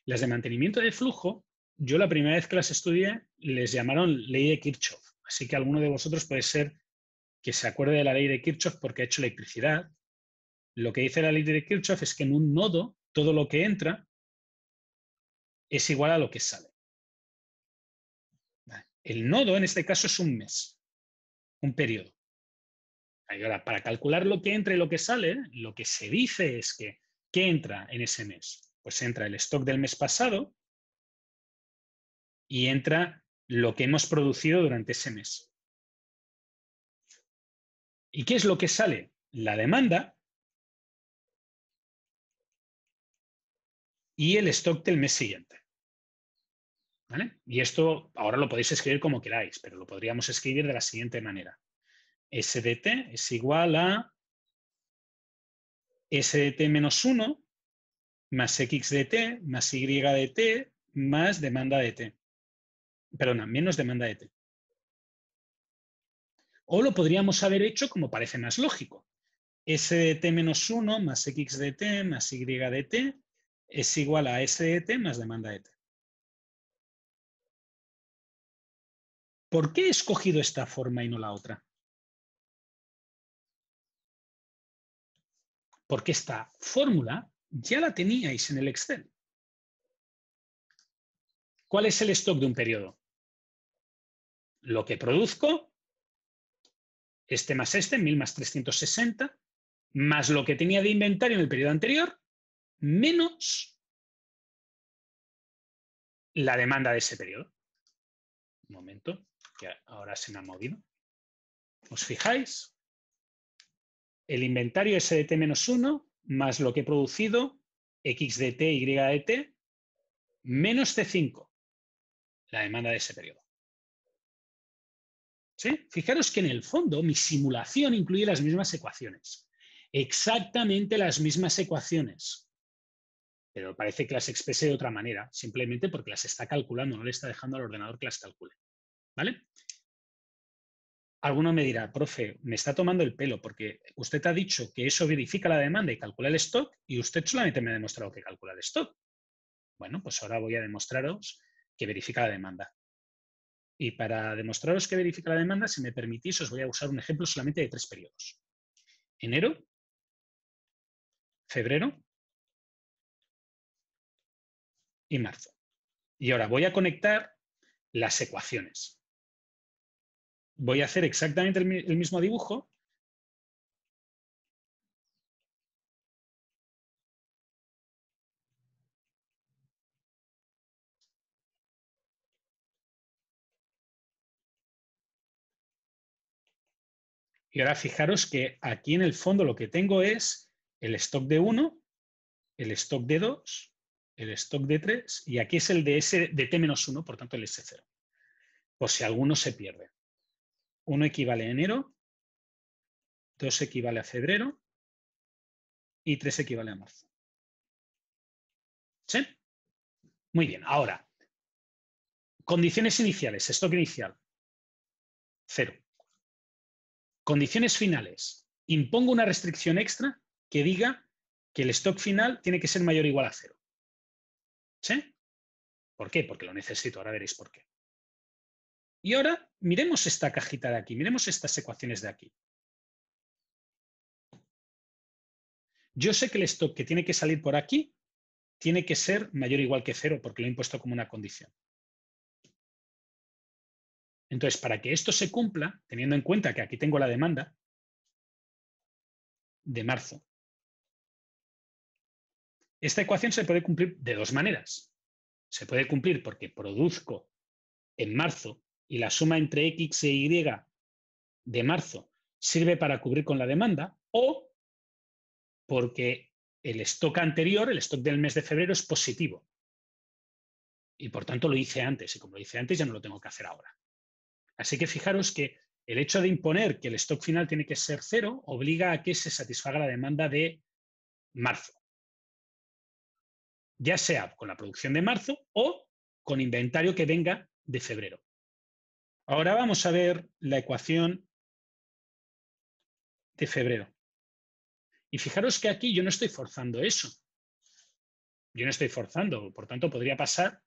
Las de mantenimiento de flujo, yo la primera vez que las estudié les llamaron ley de Kirchhoff. Así que alguno de vosotros puede ser que se acuerde de la ley de Kirchhoff porque ha hecho electricidad. Lo que dice la ley de Kirchhoff es que en un nodo todo lo que entra es igual a lo que sale. El nodo en este caso es un mes, un periodo. Y ahora, para calcular lo que entra y lo que sale, lo que se dice es que ¿qué entra en ese mes? Pues entra el stock del mes pasado y entra lo que hemos producido durante ese mes. ¿Y qué es lo que sale? La demanda y el stock del mes siguiente. ¿Vale? Y esto ahora lo podéis escribir como queráis, pero lo podríamos escribir de la siguiente manera. S de t es igual a S de t menos 1 más x de t más y de t más demanda de t. Perdona, menos demanda de t. O lo podríamos haber hecho como parece más lógico. S de t menos 1 más x de t más y de t es igual a S de t más demanda de t. ¿Por qué he escogido esta forma y no la otra? Porque esta fórmula ya la teníais en el Excel. ¿Cuál es el stock de un periodo? Lo que produzco, este más este, 1000 más 360, más lo que tenía de inventario en el periodo anterior, menos la demanda de ese periodo. Un momento, que ahora se me ha movido. ¿Os fijáis? El inventario S de t menos 1 más lo que he producido, x de t, y de t, menos C5, la demanda de ese periodo. ¿Sí? Fijaros que en el fondo mi simulación incluye las mismas ecuaciones. Exactamente las mismas ecuaciones. Pero parece que las exprese de otra manera, simplemente porque las está calculando, no le está dejando al ordenador que las calcule. ¿Vale? Alguno me dirá, profe, me está tomando el pelo porque usted ha dicho que eso verifica la demanda y calcula el stock y usted solamente me ha demostrado que calcula el stock. Bueno, pues ahora voy a demostraros que verifica la demanda. Y para demostraros que verifica la demanda, si me permitís, os voy a usar un ejemplo solamente de 3 periodos. Enero, febrero y marzo. Y ahora voy a conectar las ecuaciones. Voy a hacer exactamente el mismo dibujo. Y ahora fijaros que aquí en el fondo lo que tengo es el stock de 1, el stock de 2, el stock de 3 y aquí es el de S de t menos 1, por tanto el S0. Por si alguno se pierde. 1 equivale a enero, 2 equivale a febrero y 3 equivale a marzo. ¿Sí? Muy bien. Ahora, condiciones iniciales, stock inicial, 0. Condiciones finales. Impongo una restricción extra que diga que el stock final tiene que ser mayor o igual a 0. ¿Sí? ¿Por qué? Porque lo necesito. Ahora veréis por qué. Y ahora miremos esta cajita de aquí. Miremos estas ecuaciones de aquí. Yo sé que el stock que tiene que salir por aquí tiene que ser mayor o igual que 0 porque lo he impuesto como una condición. Entonces, para que esto se cumpla, teniendo en cuenta que aquí tengo la demanda de marzo, esta ecuación se puede cumplir de dos maneras. Se puede cumplir porque produzco en marzo y la suma entre X e Y de marzo sirve para cubrir con la demanda, o porque el stock anterior, el stock del mes de febrero, es positivo. Y por tanto lo hice antes, y como lo hice antes ya no lo tengo que hacer ahora. Así que fijaros que el hecho de imponer que el stock final tiene que ser 0 obliga a que se satisfaga la demanda de marzo. Ya sea con la producción de marzo o con inventario que venga de febrero. Ahora vamos a ver la ecuación de febrero. Y fijaros que aquí yo no estoy forzando eso. Yo no estoy forzando, por tanto podría pasar,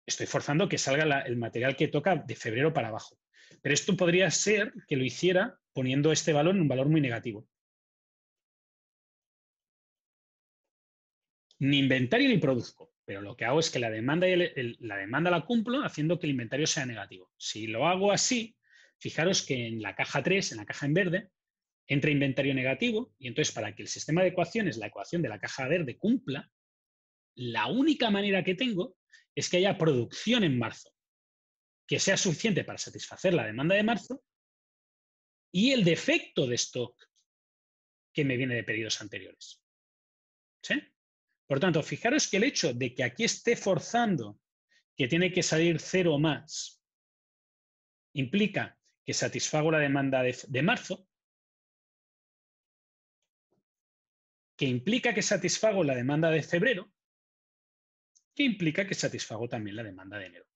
estoy forzando que salga el material que toca de febrero para abajo. Pero esto podría ser que lo hiciera poniendo este valor en un valor muy negativo. Ni inventario ni produzco, pero lo que hago es que la demanda, la demanda la cumplo haciendo que el inventario sea negativo. Si lo hago así, fijaros que en la caja 3, en la caja en verde, entra inventario negativo y entonces para que el sistema de ecuaciones, la ecuación de la caja verde cumpla, la única manera que tengo es que haya producción en marzo, que sea suficiente para satisfacer la demanda de marzo y el defecto de stock que me viene de pedidos anteriores. ¿Sí? Por tanto, fijaros que el hecho de que aquí esté forzando que tiene que salir 0 más implica que satisfago la demanda de marzo, que implica que satisfago la demanda de febrero, que implica que satisfago también la demanda de enero.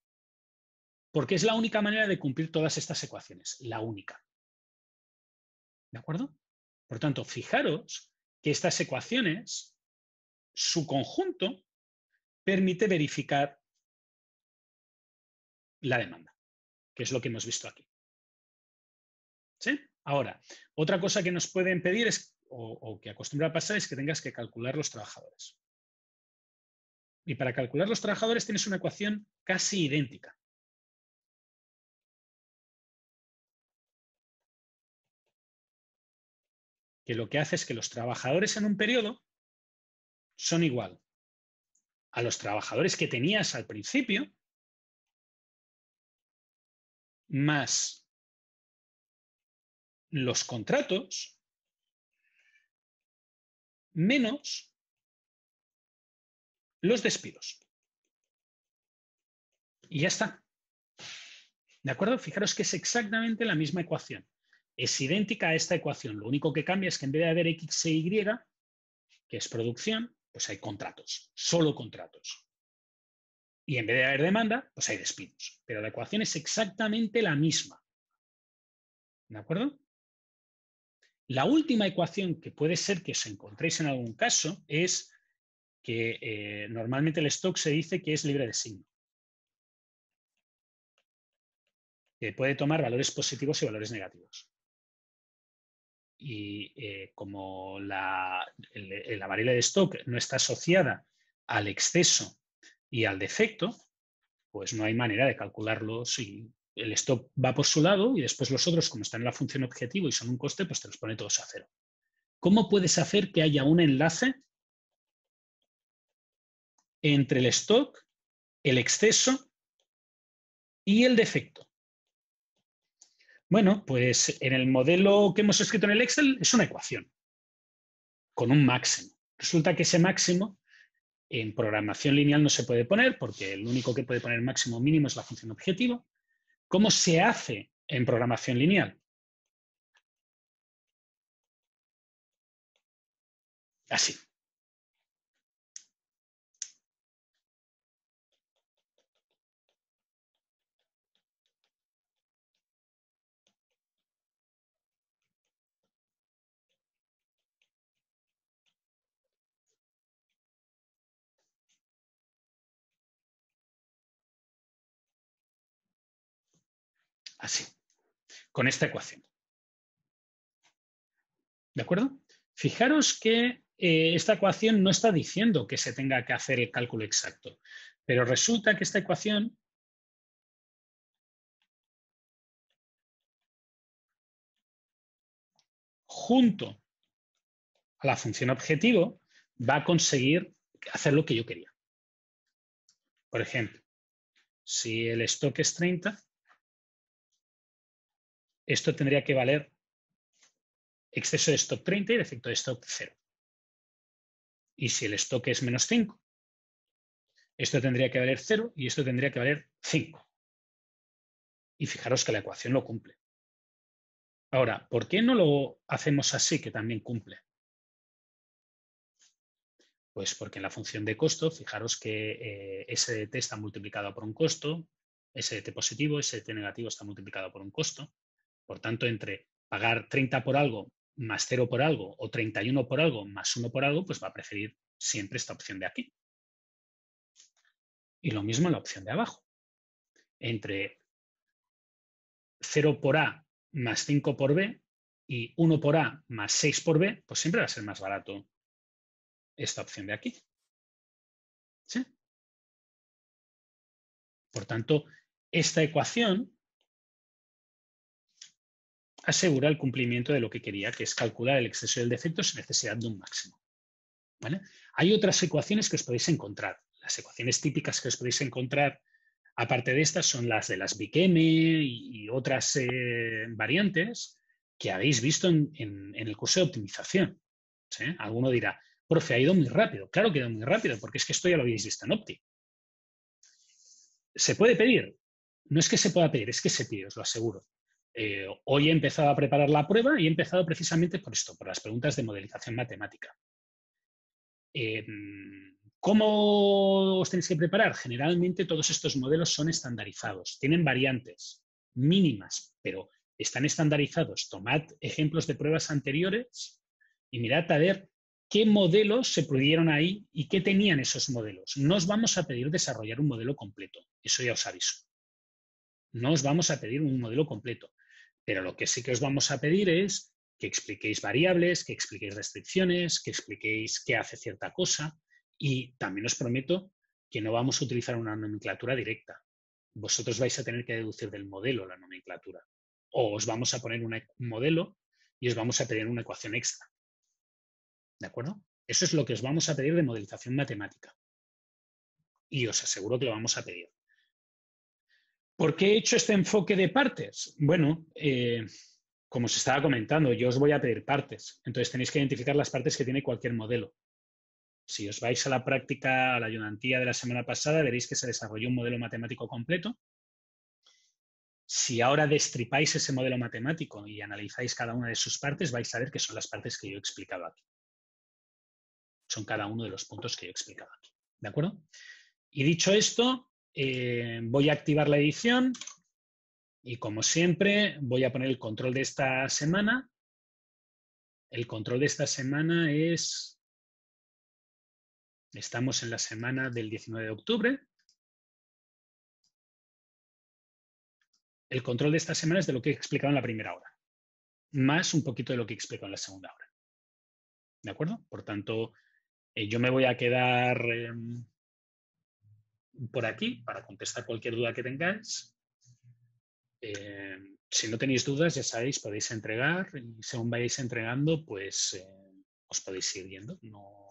Porque es la única manera de cumplir todas estas ecuaciones, la única. ¿De acuerdo? Por tanto, fijaros que estas ecuaciones, su conjunto, permite verificar la demanda, que es lo que hemos visto aquí. ¿Sí? Ahora, otra cosa que nos pueden pedir es, o que acostumbra a pasar, es que tengas que calcular los trabajadores. Y para calcular los trabajadores tienes una ecuación casi idéntica. Que lo que hace es que los trabajadores en un periodo son igual a los trabajadores que tenías al principio más los contratos menos los despidos. Y ya está. ¿De acuerdo? Fijaros que es exactamente la misma ecuación. Es idéntica a esta ecuación. Lo único que cambia es que en vez de haber X e Y, que es producción, pues hay contratos, solo contratos. Y en vez de haber demanda, pues hay despidos. Pero la ecuación es exactamente la misma. ¿De acuerdo? La última ecuación que puede ser que os encontréis en algún caso es que normalmente el stock se dice que es libre de signo. Que puede tomar valores positivos y valores negativos. Y como la variable de stock no está asociada al exceso y al defecto, pues no hay manera de calcularlo. Si el stock va por su lado y después los otros, como están en la función objetivo y son un coste, pues te los pone todos a 0. ¿Cómo puedes hacer que haya un enlace entre el stock, el exceso y el defecto? Bueno, pues en el modelo que hemos escrito en el Excel es una ecuación con un máximo. Resulta que ese máximo en programación lineal no se puede poner porque el único que puede poner máximo o mínimo es la función objetivo. ¿Cómo se hace en programación lineal? Así. Así, con esta ecuación. ¿De acuerdo? Fijaros que esta ecuación no está diciendo que se tenga que hacer el cálculo exacto, pero resulta que esta ecuación junto a la función objetivo va a conseguir hacer lo que yo quería. Por ejemplo, si el stock es 30, esto tendría que valer exceso de stock 30 y defecto de stock 0. Y si el stock es menos 5, esto tendría que valer 0 y esto tendría que valer 5. Y fijaros que la ecuación lo cumple. Ahora, ¿por qué no lo hacemos así que también cumple? Pues porque en la función de costo, fijaros que SDT está multiplicado por un costo, SDT positivo, SDT negativo está multiplicado por un costo. Por tanto, entre pagar 30 por algo más 0 por algo o 31 por algo más 1 por algo, pues va a preferir siempre esta opción de aquí. Y lo mismo en la opción de abajo. Entre 0 por A más 5 por B y 1 por A más 6 por B, pues siempre va a ser más barato esta opción de aquí. ¿Sí? Por tanto, esta ecuación asegura el cumplimiento de lo que quería, que es calcular el exceso y el defecto sin necesidad de un máximo. ¿Vale? Hay otras ecuaciones que os podéis encontrar. Las ecuaciones típicas que os podéis encontrar, aparte de estas, son las de las BICM y otras variantes que habéis visto en el curso de optimización. ¿Sí? Alguno dirá, profe, ha ido muy rápido. Claro que ha ido muy rápido, porque es que esto ya lo habéis visto en Opti. ¿Se puede pedir? No es que se pueda pedir, es que se pide, os lo aseguro. Hoy he empezado a preparar la prueba y he empezado precisamente por esto, por las preguntas de modelización matemática. ¿Cómo os tenéis que preparar? Generalmente todos estos modelos son estandarizados, tienen variantes mínimas, pero están estandarizados. Tomad ejemplos de pruebas anteriores y mirad a ver qué modelos se pudieron ahí y qué tenían esos modelos. No os vamos a pedir desarrollar un modelo completo, eso ya os aviso. No os vamos a pedir un modelo completo, pero lo que sí que os vamos a pedir es que expliquéis variables, que expliquéis restricciones, que expliquéis qué hace cierta cosa y también os prometo que no vamos a utilizar una nomenclatura directa. Vosotros vais a tener que deducir del modelo la nomenclatura o os vamos a poner un modelo y os vamos a pedir una ecuación extra. ¿De acuerdo? Eso es lo que os vamos a pedir de modelización matemática. Y os aseguro que lo vamos a pedir. ¿Por qué he hecho este enfoque de partes? Bueno, como os estaba comentando, yo os voy a pedir partes. Entonces tenéis que identificar las partes que tiene cualquier modelo. Si os vais a la práctica, a la ayudantía de la semana pasada, veréis que se desarrolló un modelo matemático completo. Si ahora destripáis ese modelo matemático y analizáis cada una de sus partes, vais a ver que son las partes que yo he explicado aquí. Son cada uno de los puntos que yo he explicado aquí. ¿De acuerdo? Y dicho esto, voy a activar la edición y, como siempre, voy a poner el control de esta semana. El control de esta semana es... Estamos en la semana del 19 de octubre. El control de esta semana es de lo que he explicado en la primera hora, más un poquito de lo que he explicado en la segunda hora. ¿De acuerdo? Por tanto, yo me voy a quedar por aquí para contestar cualquier duda que tengáis. Si no tenéis dudas, ya sabéis, podéis entregar y según vayáis entregando, pues os podéis ir viendo. No